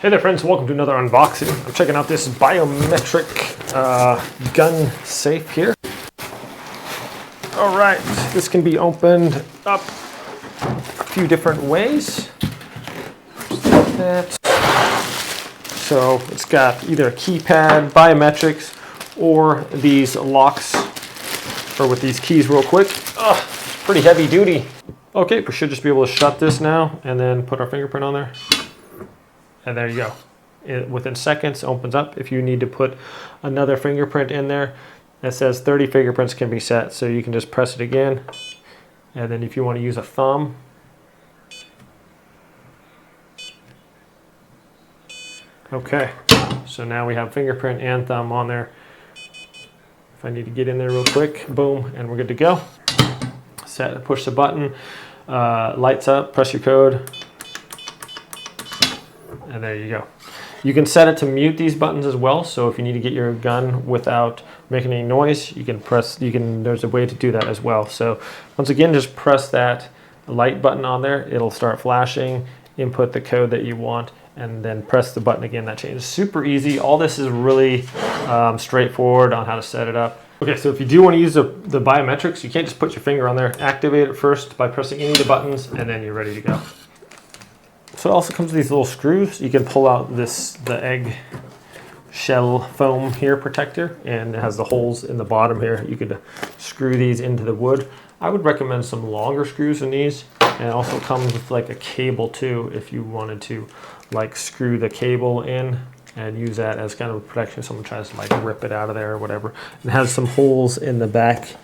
Hey there friends, welcome to another unboxing. I'm checking out this Biometric gun safe here. All right, this can be opened up a few different ways. Just like that. So it's got either a keypad, biometrics, or these locks, or with these keys real quick. Pretty heavy duty. Okay, we should just be able to shut this now and then put our fingerprint on there. And there you go. Within seconds, it opens up. If you need to put another fingerprint in there, it says 30 fingerprints can be set. So you can just press it again. And then if you want to use a thumb, okay. So now we have fingerprint and thumb on there. If I need to get in there real quick, boom, and we're good to go. Set, push the button, lights up, press your code. And there you go. You can set it to mute these buttons as well. So if you need to get your gun without making any noise, you can press, there's a way to do that as well. So once again, just press that light button on there. It'll start flashing, input the code that you want, and then press the button again. That changes. Super easy. All this is really straightforward on how to set it up. Okay, so if you do want to use the biometrics, you can't just put your finger on there. Activate it first by pressing any of the buttons, and then you're ready to go. So it also comes with these little screws. You can pull out the egg shell foam here protector, and it has the holes in the bottom here. You could screw these into the wood. I would recommend some longer screws than these, and it also comes with like a cable too if you wanted to like screw the cable in and use that as kind of protection if someone tries to like rip it out of there or whatever. It has some holes in the back,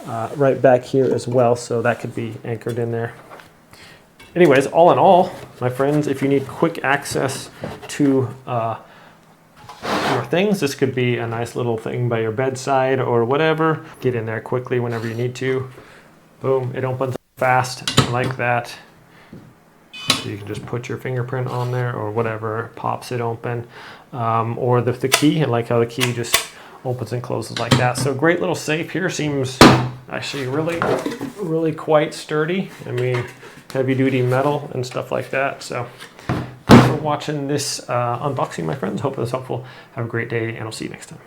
right back here as well, so that could be anchored in there. Anyways, all in all, my friends, if you need quick access to your things, this could be a nice little thing by your bedside or whatever. Get in there quickly whenever you need to. Boom, it opens fast like that. So you can just put your fingerprint on there or whatever, pops it open. Or the key, I like how the key just opens and closes like that. So great little safe here. Seems actually really quite sturdy. I mean, heavy duty metal and stuff like that. So thanks for watching this unboxing, my friends. Hope it was helpful. Have a great day, and I'll see you next time.